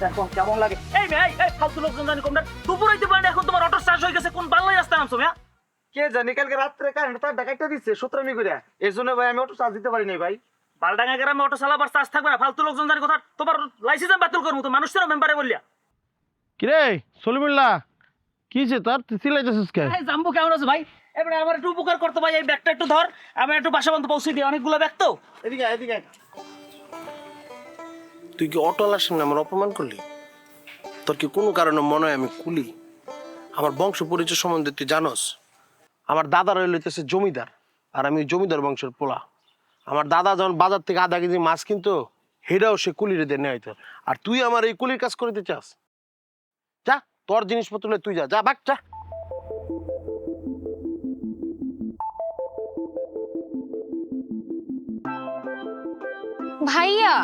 এখন কেমন লাগে? এই মেয়ে, এই ফালতু লোকজন জানি কম না। দুপুর হইতে পারে এখন তোমার অটো চার্জ হয়ে গেছে, কোন বাল্লাই রাস্তায় নামছো মেয়া? কে জানি কালকে রাত্রে কারেন্ট তার ডাকাইতে দিচ্ছে সূত্রামি করে, এর জন্য ভাই আমি অটো চার্জ দিতে পারি নাই ভাই। বালডাঙ্গা গ্রামে অটো চালাবার চার্জ থাকবে না, ফালতু লোকজন জানি কথা। তোমার লাইসেন্স বাতিল করবো তো মানুষের মেম্বারে বললিয়া। কিরে সলিমুল্লাহ, কি যে তোর চিল্লাইতেছিস কে? এই জাম্বু কেমন আছো ভাই? এবারে আমার একটু উপকার করতে ভাই, এই ব্যাগটা একটু ধর, আমি একটু বাসা পর্যন্ত পৌঁছে দিই, অনেকগুলো ব্যাগ তো। এদিকে এদিকে। তুই কি অটোলার সামনে আমার অপমান করলি? তোর কি কোনো কারণে মনে হয় আমি কুলি? আমার বংশ পরিচয় সম্বন্ধে তুই জানোস? আমার দাদা রইতেছে জমিদার, আর আমি জমিদার বংশের পোলা। আমার দাদা যখন বাজার থেকে আধা কেজি মাছ কিনতো, হেরাও সে কুলিরে দিয়ে নেয়। আর তুই আমার এই কুলির কাজ করতে চাস? যা, তোর জিনিসপত্র লয়ে তুই যা, যা বাক যা। ভাইয়া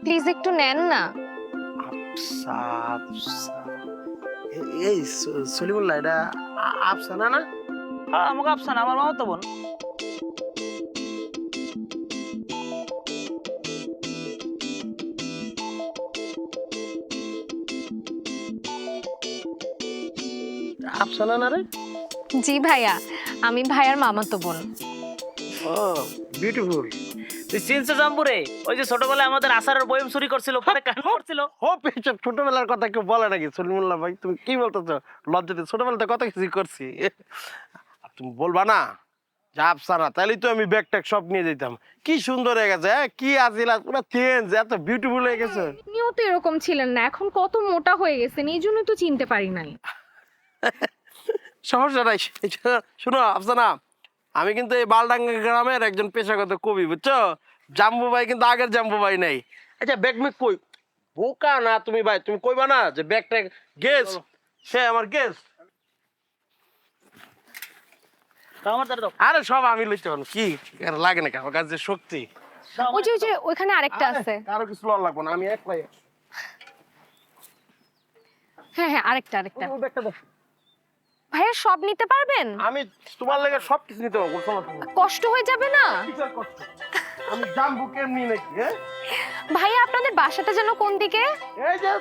প্লিজ একটু নেন না। আফসা, আফসা। এই সলিমুল্লাহ, এটা আফসানা না? আমাকে আফসানা, আমার মামা তো বোন। আফসানা না রে? জি ভাইয়া, আমি ভাইয়ার মামাতো বোন। ও বিউটিফুল। তুই চিনছে জাম্বুরে? ওই যে ছোটবেলায় আমাদের আচারের বয়ম চুরি করছিল, পরে কান করছিল। হোপ, এইসব ছোটবেলার কথা কেউ বলে নাকি? সলিমুল্লাহ ভাই, তুমি কি বলতেছো? লজ্জাতে ছোটবেলাতে কত কিছু করছি। আর তুমি বলবা না যে আফসানা, তাহলেই তো আমি ব্যাগ ট্যাগ সব নিয়ে যেতাম। কি সুন্দর হয়ে গেছে, কি আছিল, পুরো চেঞ্জ, এত বিউটিফুল হয়ে গেছে। আপনিও তো এরকম ছিলেন না, এখন কত মোটা হয়ে গেছেন, এই জন্যই তো চিনতে পারি নাই। সমস্যা নাই। শোনো আফসানা, আমি কিন্তু এই বালডাঙ্গা গ্রামের একজন পেশাগত কবি, বুঝছো? জাম্বু ভাই কিন্তু আগের জাম্বু ভাই নাই। আচ্ছা ব্যাগ মেগ কই? বোকা না তুমি ভাই, তুমি কইবা না যে ব্যাগ ট্যাগ গেস, সে আমার গেস। আমার দ্বারা দাও। আরে সব আমি লইতে পারবো, কি আর লাগে না, আমার কাছে যে শক্তি। ওই যে ওইখানে আরেকটা আছে। কারো কিছু লওয়া লাগবে না, আমি একলাই। হ্যাঁ হ্যাঁ, আরেকটা আরেকটা। ওই ব্যাগটা দাও। ভাইয়া সব নিতে পারবেন? আমি তোমার লেগে সব কিছু নিতে পারবো, সমস্যা নেই। কষ্ট হয়ে যাবে না? কিসের কষ্ট? আমি জাম্বু কেমনি নাকি? হ্যাঁ, ভাইয়া আপনাদের বাসাটা যেন কোন দিকে? এই যে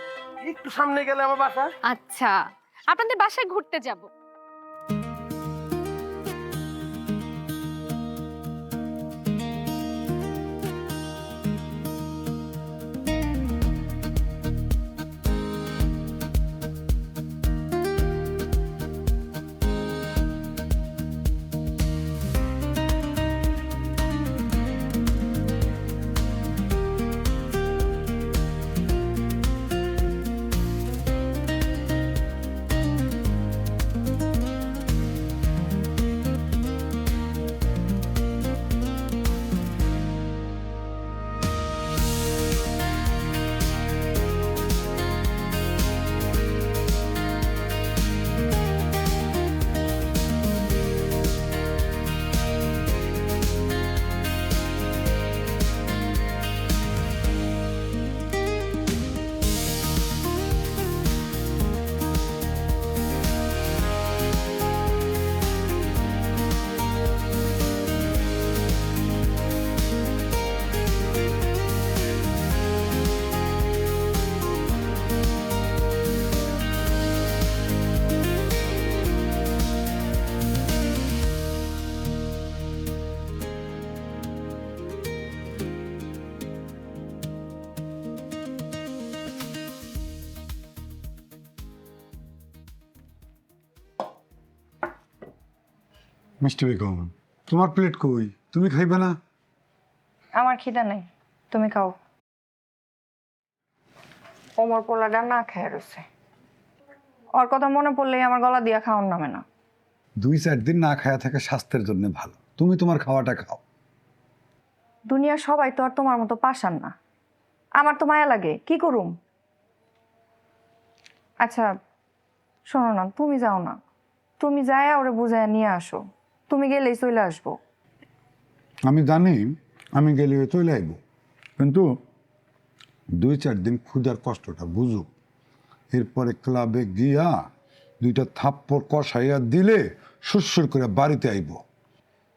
একটু সামনে গেলে আমার বাসা। আচ্ছা, আপনাদের বাসায় ঘুরতে যাব। মিষ্টি বেগম, তোমার প্লেট কই? তুমি খাইবে না? আমার খিদা নেই, তুমি খাও। ওমর পোলাটা না খেয়ে রয়েছে, ওর কথা মনে পড়লেই আমার গলা দিয়া খাওয়ার নামে না। 2-4 দিন না খায়া থাকা স্বাস্থ্যের জন্য ভালো। তুমি তোমার খাওয়াটা খাও। দুনিয়ার সবাই তো আর তোমার মতো পাশান না, আমার তো মায়া লাগে, কি করুম? আচ্ছা শোনো না, তুমি যাও না, তুমি যায় ওরে বুঝায় নিয়ে আসো, তুমি গেলেই চলে আসবো। আমি জানি আমি গেলে চলে আইব, কিন্তু 2-4 দিন ক্ষুধার কষ্টটা বুঝো। এরপরে ক্লাবে গিয়া 2টা থাপ্পড় কষাইয়া দিলে সুরসুর করে বাড়িতে আইব।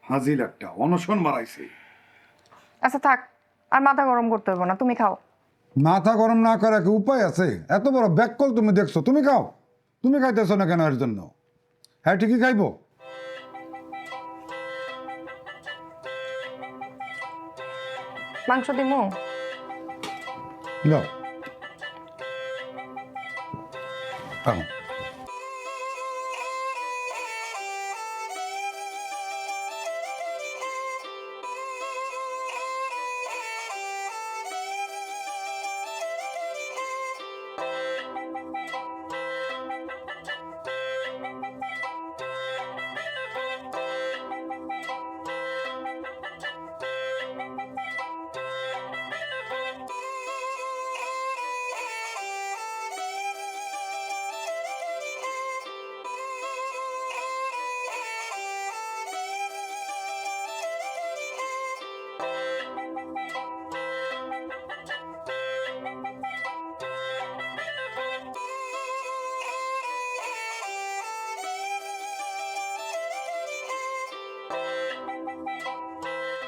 হাজির একটা অনশন মারাইছে। আচ্ছা থাক, আর মাথা গরম করতে হবে না, তুমি খাও। মাথা গরম না করার কি উপায় আছে? এত বড় ব্যাককল তুমি দেখছো, তুমি খাও। তুমি খাইতেছো না কেন এর জন্য? হ্যাঁ ঠিকই খাইবো। মাংস দিমু? যাও খাও।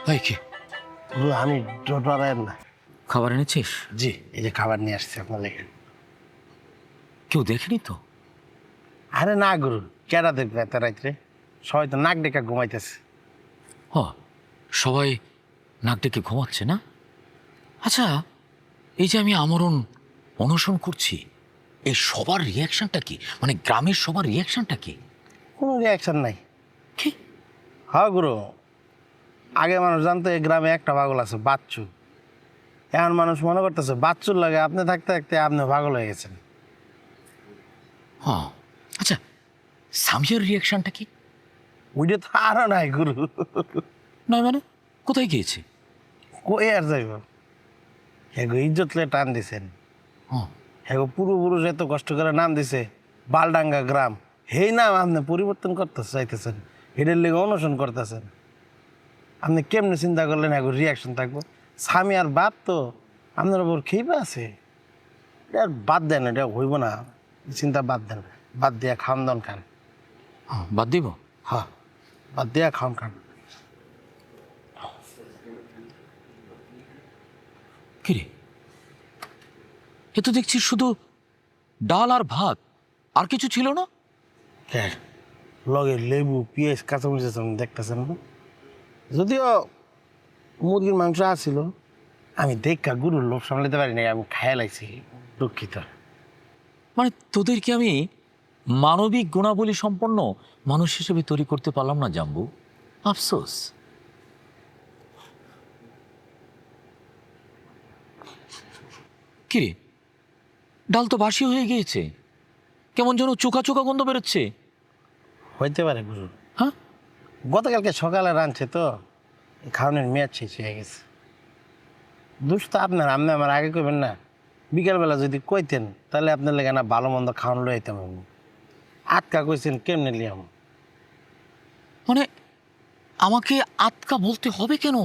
ভাই কি গুরু আমি ডরায়ের না। খাবার এনেছিস? জি, এই যে খাবার নিয়ে আসছি আপনার লেগে। কেউ দেখেনি তো? আরে না গুরু, কেডা দেখবে এত রাত্রে? সবাই তো নাক ডেকা ঘুমাইতেছে। হ, সবাই নাক ডেকে ঘুমাচ্ছে না? আচ্ছা, এই যে আমি আমরণ অনশন করছি, এই সবার রিয়াকশনটা কি? মানে গ্রামের সবার রিয়াকশনটা কি? কোনো রিয়াকশন নাই। কি? হ্যাঁ গুরু, আগে মানুষ জানতো এই গ্রামে একটা পাগল আছে, বাচ্চু। এখন মানুষ মনে করতেছে বাচ্চুর লাগে আপনি থাকতে থাকতে আপনি পাগল হয়ে গেছেন। হ্যাঁ, আচ্ছা, সামিয়ার রিয়াকশনটা কি? ওইটা তো আরো নাই গুরু। নয় মানে কোথায় গিয়েছে? কই আর যাইব? এগো ইজ্জত লে টান দিছেন। হ্যাঁ, এগো পূর্বপুরুষ এত কষ্ট করে নাম দিছে বালডাঙ্গা গ্রাম, সেই নাম আপনি পরিবর্তন করতে চাইতেছেন, এটার লেগে অনশন করতেছেন। আপনি কেমনে চিন্তা করলেন এগো রিয়াকশন থাকবো? স্বামী আর বাপ তো আপনার ওপর খেইবা আছে, এটা আর বাদ দেন, এটা হইব না। চিন্তা বাদ দেন, বাদ দিয়া খান দান খান। হ্যাঁ, বাদ দিব? হ্যাঁ, বাদ দিয়া খান খান। কিরে, এ তো দেখছি শুধু ডাল আর ভাত, আর কিছু ছিল না? হ্যাঁ, লগে লেবু পেঁয়াজ কাঁচামরিচ আছে, আপনি দেখতেছেন না? যদিও মুরগির মাংস আসছিল, আমি দেখা গুরুর লোভ সামলাতে পারি নাই, আমি খাইয়া লাগছি, দুঃখিত। মানে তোদেরকে আমি মানবিক গুণাবলী সম্পন্ন মানুষ হিসেবে তৈরি করতে পারলাম না জাম্বু, আফসোস। কিরে, ডাল তো বাসি হয়ে গিয়েছে, কেমন যেন চোখা চোখা গন্ধ বেরোচ্ছে। হইতে পারে গুরু, হ্যাঁ, গতকালকে সকালে রাঁধছে তো, এই খাওয়ানোর মেয়াদ শেষ হয়ে গেছে। দুষ তো আপনার, আপনি আমার আগে কইবেন না? বিকালবেলা যদি কইতেন তাহলে আপনার লেগে না ভালো মন্দ খাওয়ানো লই আইতাম আমি। আটকা কইছেন কেমনে লিয়াম? মানে আমাকে আটকা বলতে হবে কেন?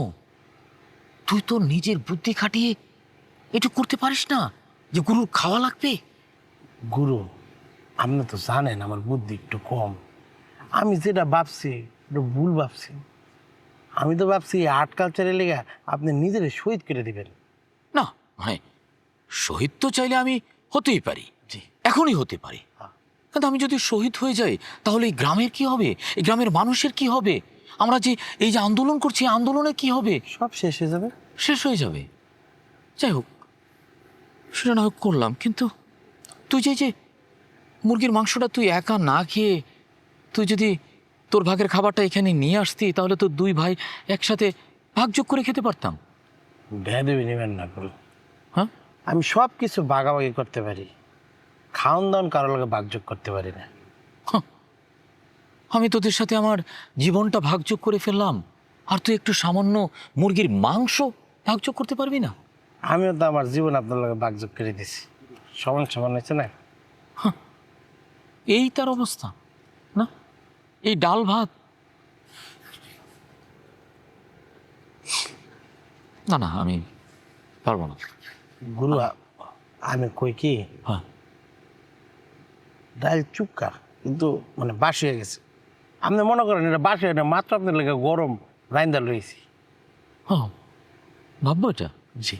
তুই তো নিজের বুদ্ধি খাটিয়ে একটু করতে পারিস না যে গুরুর খাওয়া লাগবে? গুরু, আপনি তো জানেন আমার বুদ্ধি একটু কম। আমি যেটা ভাবছি এটা ভুল ভাবছি। আমি তো ভাবছি আর্ট কালচারের লেগে আপনি নিজের শহীদ করে দিবেন। না মানে শহীদ তো চাইলে আমি হতেই পারি, জি। এখনই হতে পারি, কিন্তু আমি যদি শহীদ হয়ে যাই তাহলে এই গ্রামের কি হবে? এই গ্রামের মানুষের কি হবে? আমরা যে এই যে আন্দোলন করছি, আন্দোলনে কি হবে? সব শেষ হয়ে যাবে। শেষ হয়ে যাবে। যাই হোক, সেটা না হোক করলাম, কিন্তু তুই যে মুরগির মাংসটা তুই একা না খেয়ে তুই যদি তোর ভাগের খাবারটা এখানে নিয়ে আসতি, তাহলে তো দুই ভাই একসাথে ভাগযোগ করে খেতে পারতাম। ভেদেবি নেবেন না গুরু। হ্যাঁ, আমি সব কিছু ভাগাভাগি করতে পারি, খাওয়ান দাওয়ান কারোর লগে ভাগযোগ করতে পারি না। আমি তোদের সাথে আমার জীবনটা ভাগযোগ করে ফেললাম, আর তুই একটু সামান্য মুরগির মাংস ভাগযোগ করতে পারবি না? আমিও তো আমার জীবন আপনার লগে ভাগযোগ করে দিছি, সমান সমান হয়েছে না? এই তার অবস্থা না? এই ডাল ভাত, না না, আমি পারবো না। গুরু, আমি কই কি, হ্যাঁ, ডাল চুপকা কিন্তু মানে বাসি হয়ে গেছে। আপনি মনে করেন এটা বাসি হয় না, মাত্র আপনার লেগে গরম রাইন্দা লইছি। হ্যাঁ, ভাববো এটা। জি।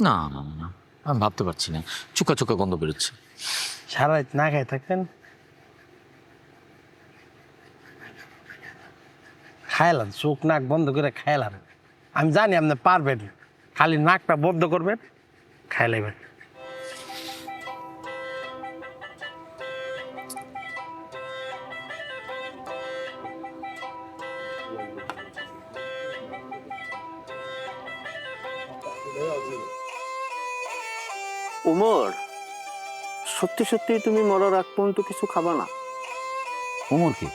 না না না, আমি ভাবতে পারছি না, চুকা চুকা গন্ধ বেরোচ্ছে। সারা রাত না খাই থাকবেন, খাইলাম, চোখ নাক বন্ধ করে খাইলাম। আমি জানি আপনি পারবেন, খালি নাকটা বন্ধ করবেন, খাইলাইবেন। উমর, সত্যি সত্যি তুমি মরার আগ পর্যন্ত কিছু খাবা না? ওমর কে?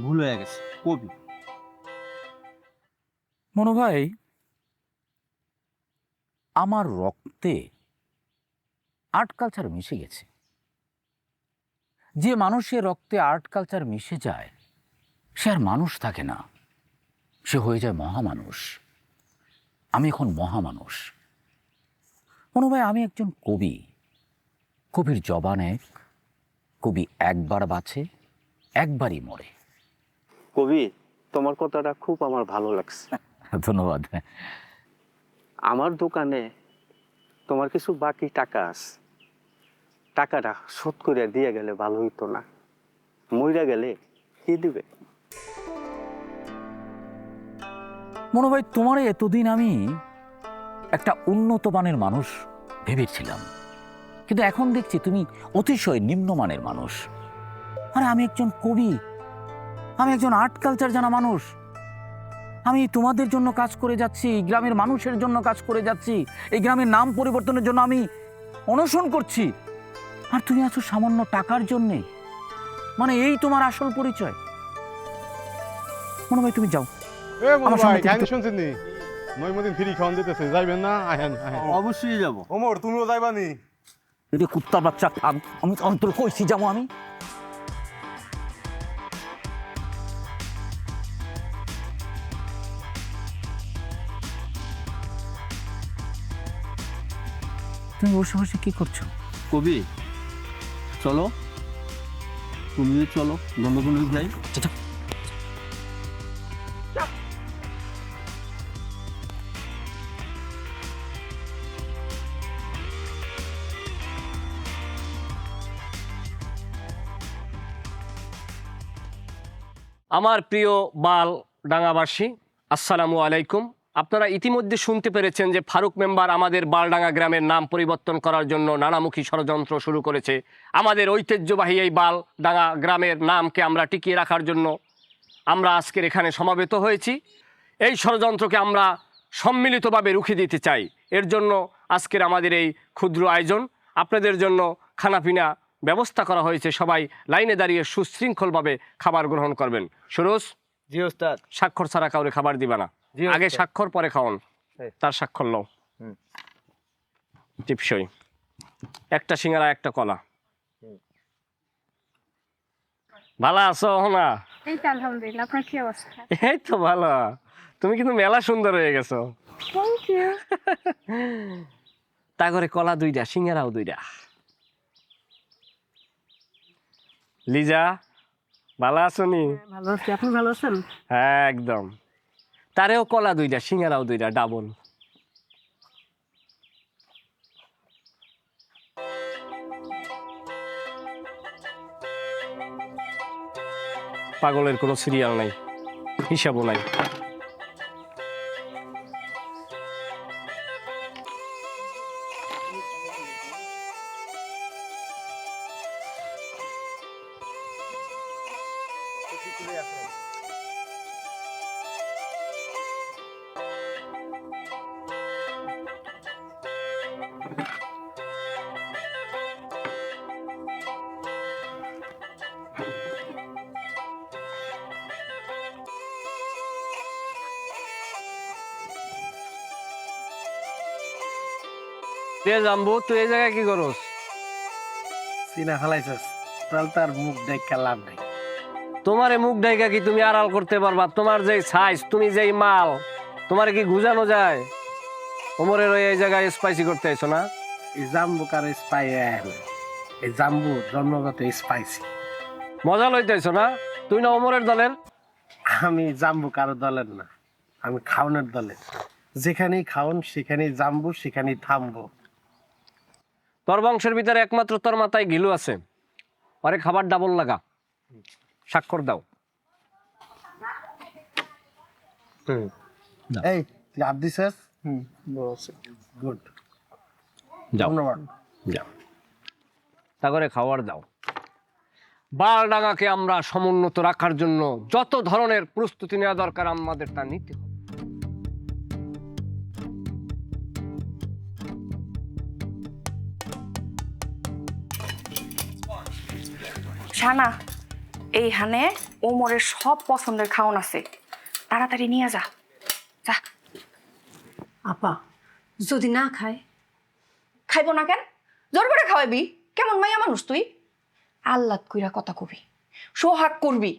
ভুল হয়ে গেছে, কবি। মনো ভাই, আমার রক্তে আর্ট কালচার মিশে গেছে। যে মানুষের রক্তে আর্ট কালচার মিশে যায় সে আর মানুষ থাকে না, সে হয়ে যায় মহামানুষ। আমি এখন মহামানুষ। মনো ভাই, আমি একজন কবি। কবির জবান এক, কবি একবার বাঁচে, একবারই মরে। কবি, তোমার কথাটা খুব আমার ভালো লাগছে। ধন্যবাদ। আমার দোকানে তোমার কিছু বাকি টাকা আছে, টাকাটা শোধ করে দিয়ে গেলে ভালো হইতো না? মইরা গেলে কি দিবে? মনো ভাই, তোমার এতদিন আমি একটা উন্নত মানের মানুষ ভেবেছিলাম, কিন্তু এখন দেখছি তুমি অতিশয় নিম্নমানের মানুষ। আরে আমি একজন কবি, আমি একজন আর্ট কালচার জানা মানুষ। আমি তোমাদের জন্য কাজ করে যাচ্ছি, এই গ্রামের মানুষের জন্য কাজ করে যাচ্ছি, এই গ্রামের নাম পরিবর্তনের জন্য আমি অনশন করছি। আর তুমি আছো সামান্য টাকার জন্যে? মানে এই তোমার আসল পরিচয়? মনে ভাই, তুমি যাও। আমার সামনে থেকে শুনছেন নি নইমদিন ফ্রি খাওয়ান দিতেছে, যাইবেন না? আহেন আহেন। অবশ্যই যাব। ওমর, তুমিও যাইবানি? এটা কুত্তার বাচ্চা থাক, আমি অন্তর কইছি যাবো আমি। তুমি বসে বসে কি করছো? কবি, চলো, তুমিও চলো, নন্দকুণ্ডু যাই। আমার প্রিয় বাল ডাঙ্গাবাসী, আসসালামু আলাইকুম। আপনারা ইতিমধ্যে শুনতে পেরেছেন যে ফারুক মেম্বার আমাদের বালডাঙ্গা গ্রামের নাম পরিবর্তন করার জন্য নানামুখী ষড়যন্ত্র শুরু করেছে। আমাদের ঐতিহ্যবাহী এই বালডাঙ্গা গ্রামের নামকে আমরা টিকিয়ে রাখার জন্য আমরা আজকের এখানে সমাবেত হয়েছি। এই ষড়যন্ত্রকে আমরা সম্মিলিতভাবে রুখে দিতে চাই। এর জন্য আজকের আমাদের এই ক্ষুদ্র আয়োজন। আপনাদের জন্য খানাপিনা ব্যবস্থা করা হয়েছে, সবাই লাইনে দাঁড়িয়ে সুশৃঙ্খলভাবে খাবার গ্রহণ করবেন। সুরজ, জি ওস্তাদ। স্বাক্ষর ছাড়া কাউরে খাবার দিবা না, আগে স্বাক্ষর পরে খাওয়ান। তার স্বাক্ষর লও। টিপসই একটা সিঙ্গারা একটা কলা। ভালো আছো না? এই তো আলহামদুলিল্লাহ, আপনার কি অবস্থা? এই তো ভালো। তুমি কিন্তু মেলা সুন্দর হয়ে গেছো। Thank you. তা করে কলা দুইটা, সিঙ্গারাও দুইটা। লিজা, ভালো আছো নি? ভালো আছি, আপনি ভালো আছেন? হ্যাঁ একদম। তারেও কলা দুইটা, সিঙ্গারাও দুইটা, ডাবল। পাগলের কোনো সিরিয়াল নাই, হিসাবও নাই। জাম্বু, তুই এই জায়গায় কি করস? চিনা ফেলাইছস, তাহলে তার মুখ দেখা লাভ নাই। তোমার মুখ ডাইকা কি তুমি আড়াল করতে পারবা? তোমার যে সাইজ, তুমি যেই মাল, তোমার কি গুজানো যায়? ওমরের এই জায়গায় স্পাইসি করতে আইছো না? এই জাম্বু কার স্পাই, এই জাম্বু জন্মগত স্পাইসি। মজা লইতে আইছো না? তুই না ওমরের দলের? আমি জাম্বু কারো দলের না, আমি খাওনের দলে, যেখানেই খাওন সেখানেই জামবো, সেখানেই থামবো। তোর বংশের ভিতরে একমাত্র তোর মাথায় ঘিলু আছে, পরে খাবার ডাবল লাগা, স্বাক্ষর দাও। এই তুই হাত দিছিস? গুড, যাও ধন্যবাদ। যাও, তা করে খাবার দাও। বালডাঙ্গাকে আমরা সমুন্নত রাখার জন্য যত ধরনের প্রস্তুতি নেওয়া দরকার আমাদের তা নিতে হবে। শানা, এইখানে ওমরের সব পছন্দের খাওন আছে, তাড়াতাড়ি নিয়ে যা। যা। আপা যদি না খায়? খাইব না কেন? জোর করে খাওয়াবি? কেমন মাইয়া মানুষ তুই? আল্লাদ কইরা কথা কবি, সোহাগ করবি,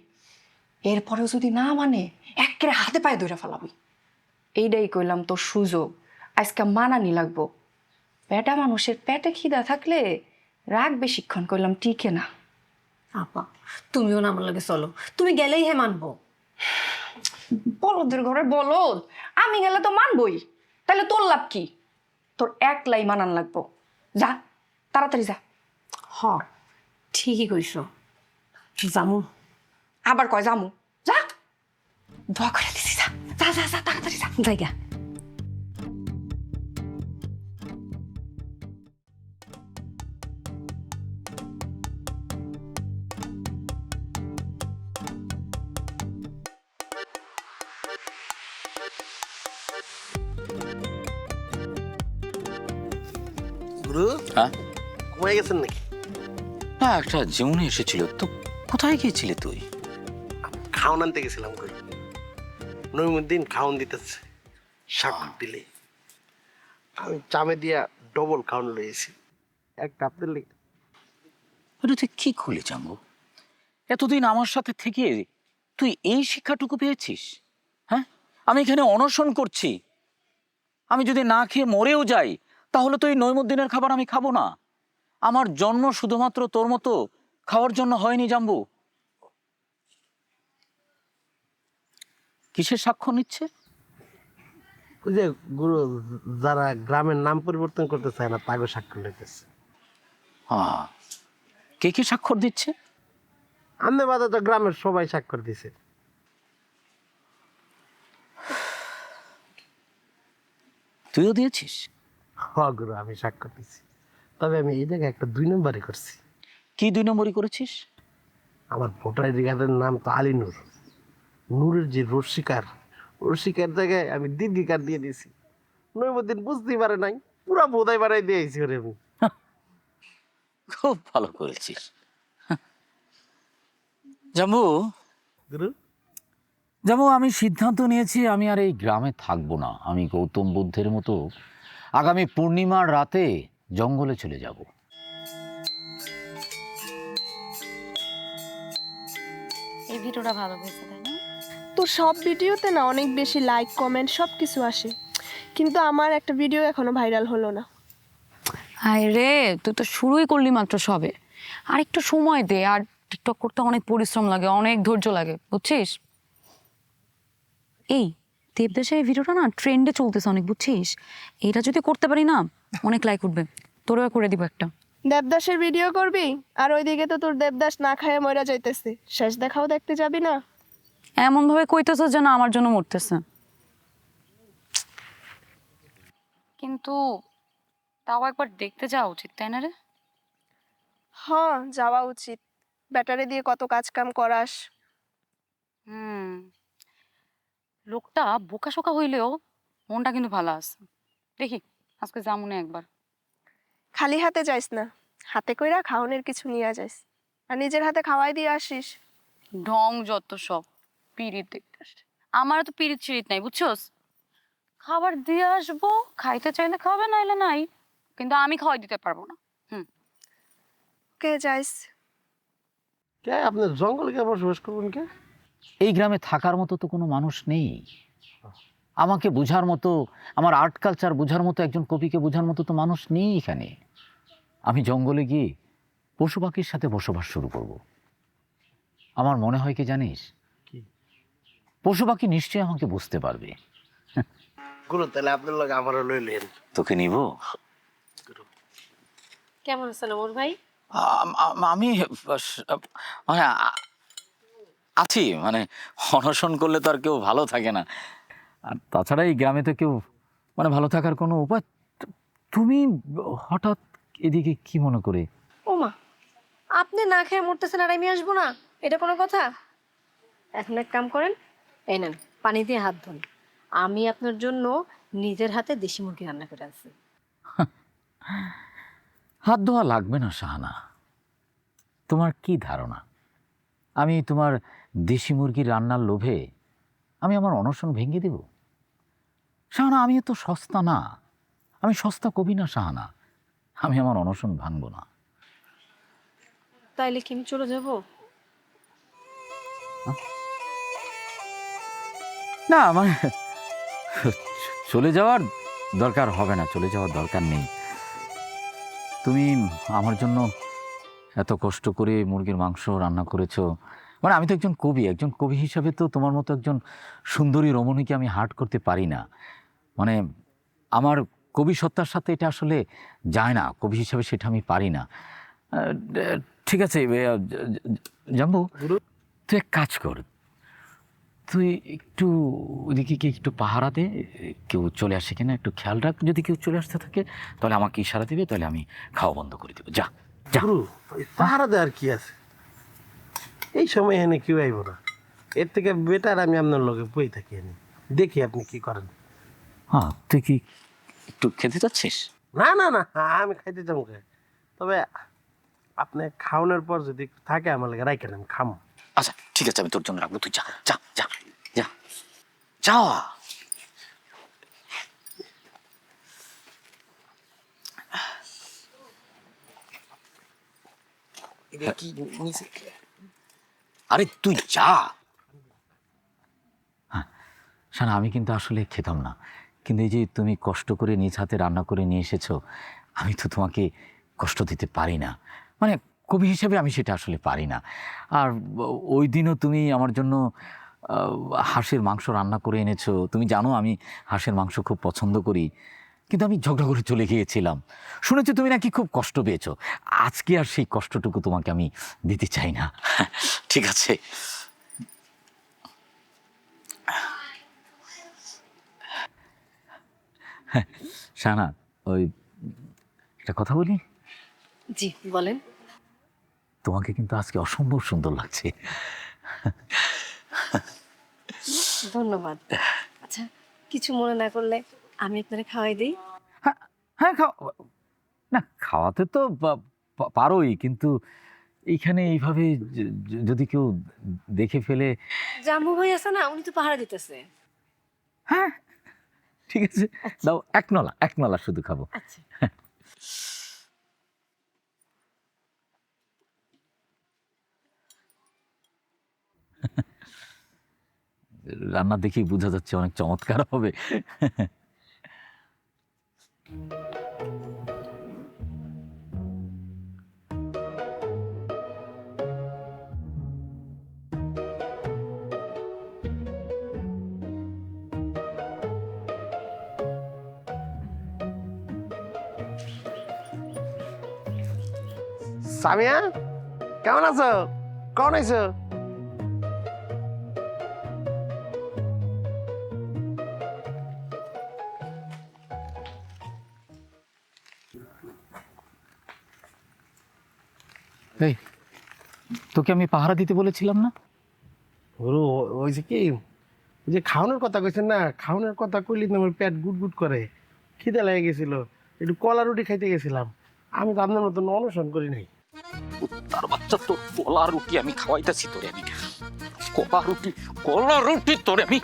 এরপরেও যদি না মানে একেবারে হাতে পায়ে ধরে ফেলাবি। এইটাই কইলাম তোর সুযোগ, আজকে মানানি লাগবো। পেটা মানুষের পেটে খিদা থাকলে রাগ বেশিক্ষণ কইলাম টিকে না। আপা তুমিও না আমার লাগে চলো, তুমি গেলেই হে মানবো। বলদের ঘরে বলদ, আমি গেলে তো মানবই, তাহলে তোর লাভ কি? তোর একলাই মানান লাগবো। যা, তাড়াতাড়ি যা। হ ঠিকই কইস, জামু। আবার কয় জামু? যা, দোয়া করে দিছি। যা যা যা যা, তাড়াতাড়ি যা। জায়গা গুরু, হ্যাঁ? ঘুমাই গেছেন নাকি? না, একটা জীবনে এসেছিল তো। কোথায় গিয়েছিলি তুই? খাওন আনতে গেছিলাম কই। নইমুদ্দিন খাওন দিতেছে, স্বাক্ষর দিলে আমি চামে দিয়া ডবল খাওন লইছি, একটা আপনার লেগে। ওটা তুই কি খুলে জানবো? এতদিন আমার সাথে থেকে তুই এই শিক্ষাটুকু পেয়েছিস? হ্যাঁ, আমি এখানে অনশন করছি, আমি যদি না খেয়ে মরেও যাই তাহলে তো এই নইমুদ্দিনের খাবার আমি খাবো না। আমার জন্ম শুধুমাত্র তোর মতো খাওয়ার জন্য হয়নি জাম্বু। কিসের সাক্ষ্য নিচ্ছে? ওই যে গুরু, যারা গ্রামের নাম পরিবর্তন করতে চায় না তাকে স্বাক্ষর লইতেছে। হ্যাঁ, কে কে স্বাক্ষর দিচ্ছে? আমনে বাদে তো গ্রামের সবাই স্বাক্ষর দিছে। তুইও দিয়েছিস? হ গুরু, আমি স্বাক্ষর দিছি, তবে আমি এই জায়গায় একটা 2 নম্বরই করছি। কি 2 নম্বরই করেছিস? আমার ভোটার আইডি কার্ডের নাম তো আলী নূর, নূরের যে রসিকার, রসিকার জায়গায় আমি দীর্ঘিকার দিয়ে দিয়েছি। নইমুদ্দিন বুঝতেই পারে নাই, পুরা বোধাই বাড়াই দিয়েছি ওরে আমি। খুব ভালো করেছিস জাম্বু। গুরু, যেমন আমি সিদ্ধান্ত নিয়েছি আমি আর এই গ্রামে থাকবো না। আমি গৌতম বুদ্ধের মতো আগামী পূর্ণিমার রাতে জঙ্গলে চলে যাব। এই ভিডিওটা ভালো হয়েছে তাই না? তোর সব ভিডিওতে না অনেক বেশি লাইক কমেন্ট সব কিছু আসে, কিন্তু আমার একটা ভিডিও এখনো ভাইরাল হলো না। হায় রে, তুই তো শুরুই করলি মাত্র সবে। আর একটু সময় দে। আর টিকটক করতে অনেক পরিশ্রম লাগে, অনেক ধৈর্য লাগে, বুঝছিস? এই দেবদাসের এই ভিডিওটা না ট্রেন্ডে চলতেছে অনেক, বুঝছিস? এইটা যদি করতে পারি না অনেক লাইক উঠবে। তোরও করে দিব একটা। দেবদাসের ভিডিও করবি, আর ওইদিকে তো তোর দেবদাস না খায় মরা যাইতেছে, শেষ দেখাও দেখতে যাবি না? এমন ভাবে কইতেছ যেন আমার জন্য মরতেছে। কিন্তু তাও একবার দেখতে যাওয়া উচিত, তাই না রে? হ্যাঁ, যাওয়া উচিত। ব্যাটারি দিয়ে কত কাজ কাম করাস। লোকটা বোকাশোকা হইলেও মনটা কিন্তু ভালো আছে। দেখি আজকে যামুনে একবার। খালি হাতে যাইস না, হাতে কইরা খাওনের কিছু নিয়ে যাইস, আর নিজের হাতে খাওয়াই দিয়ে আসিস। ঢং যত সব, পিরিত দেখতে আসে। আমারও তো পিরিত চিরিত নাই, বুঝছোস? খাবার দিয়ে আসবো, খাইতে চাইলে খাবে, নাইলে নাই, কিন্তু আমি খাওয়াই দিতে পারবো না। কে যাইস? কে আপনি জঙ্গলে কে বসবাস করবেন? কে এই গ্রামে থাকার মতো তো কোনো মানুষ নেই আমাকে বোঝার মতো, আমার আর্ট কালচার বোঝার মতো, একজন কবিকে বোঝার মতো তো মানুষ নেই এখানে। আমি জঙ্গলে গিয়ে পশু পাখির সাথে বসবাস শুরু করব। আমার মনে হয় কি জানিস, পশু পাখি নিশ্চয়ই আমাকে বুঝতে পারবে। গুরু তাহলে আপনার লগে আমারও লইলেন। তোকে নিব? কেমন আছেন ওমর ভাই? আমি মানে আছি, মানে অনশন করলে তো আর কেউ ভালো থাকে না। আর তাছাড়া এই গ্রামে তো কেউ মানে ভালো থাকার কোনো উপায়। তুমি হঠাৎ এদিকে কি মনে করে? ওমা, আপনি না খেয়ে মরতেছেন আর আমি আসবো না, এটা কোনো কথা? এখন এক কাম করেন, এই নেন পানি দিয়ে হাত ধুন। আমি আপনার জন্য নিজের হাতে দেশি মুরগি রান্না করে আনছি। হাত ধোয়া লাগবে না শাহানা। তোমার কি ধারণা আমি তোমার দেশি মুরগি রান্নার লোভে আমি আমার অনশন ভেঙে দেব? শাহানা, আমি তো সস্তা না, আমি সস্তা কবি না শাহানা। আমি আমার অনশন ভাঙবো না। তাইলে কি আমি চলে যাব? না মানে চলে যাওয়ার দরকার হবে না, চলে যাওয়ার দরকার নেই। তুমি আমার জন্য এত কষ্ট করে মুরগির মাংস রান্না করেছো, মানে আমি তো একজন কবি, একজন কবি হিসাবে তো তোমার মতো একজন সুন্দরী রমণীকে আমি হার্ট করতে পারি না। মানে আমার কবি সত্তার সাথে এটা আসলে যায় না, কবি হিসাবে সেটা আমি পারি না। ঠিক আছে জাম্বু, তুই এক কাজ কর, তুই একটু ওইদিকে কি একটু পাহারা দে, কেউ চলে আসে কিনা একটু খেয়াল রাখ। যদি কেউ চলে আসতে থাকে তাহলে আমাকে ইশারা দিবে, তাহলে আমি খাওয়া বন্ধ করে দেবো। যা যা। গুরু পাহারা দেওয়ার কি আছে, এই সময় এনে কেউ আইব না। এর থেকে বেটার আমি আপনার লগে বই থাকি, এনে দেখি আপনি কি করেন। হ্যাঁ, তুই কি একটু খেতে চাচ্ছিস? না না না, আমি খাইতে যাবো। তবে আপনি খাওয়ানোর পর যদি থাকে আমার লাগে রাইখেন, আমি খামো। আচ্ছা ঠিক আছে, আমি তোর জন্য রাখবো, তুই যা যা যা যা যা। আরে তুই যা। হ্যাঁ শানা, আমি কিন্তু আসলে খেতাম না, কিন্তু এই যে তুমি কষ্ট করে নিজ হাতে রান্না করে নিয়ে এসেছো, আমি তো তোমাকে কষ্ট দিতে পারি না। মানে কবি হিসেবে আমি সেটা আসলে পারি না। আর ওই দিনও তুমি আমার জন্য হাঁসের মাংস রান্না করে এনেছো। তুমি জানো আমি হাঁসের মাংস খুব পছন্দ করি, কিন্তু আমি ঝগড়া করে চলে গিয়েছিলাম। শুনেছি তুমি নাকি খুব কষ্ট পেয়েছো। আজকে আর সেই কষ্টটুকু তোমাকে আমি দিতে চাই না। ঠিক আছে, শানা, ওই একটা কথা বলি? জি বলেন। তোমাকে কিন্তু আজকে অসম্ভব সুন্দর লাগছে। ধন্যবাদ। আচ্ছা, কিছু মনে না করলে আমি আপনারে খাওয়াই দিই। হ্যাঁ না, খাওয়াতে তো পারোই, কিন্তু এইখানে এইভাবে যদি কেউ দেখে ফেলে। জাম্বু ভাই আছে না, উনি তো পাহারা দিতেছে। হ্যাঁ ঠিক আছে, দাও এক নলা শুধু খাবো। আচ্ছা। রান্না দেখেই বোঝা যাচ্ছে অনেক চমৎকার হবে। সামিয়া, কেমন আছো? কখন আইছো? এই, তোকে আমি পাহারা দিতে বলেছিলাম না? গুরু ওই যে কি, ওই যে খাওয়ানোর কথা কইছেন না, খাওয়ানোর কথা কইলি না আমার পেট গুট গুট করে, খিদে লেগে গেছিল, একটু কলা রুটি খাইতে গেছিলাম। আমি তো আপনার মতন অনশন করি নাই। তার বাচ্চা, তোর কলা রুটি আমি খাওয়াইতেছি তোরে, আমি কলা রুটি তোরে আমি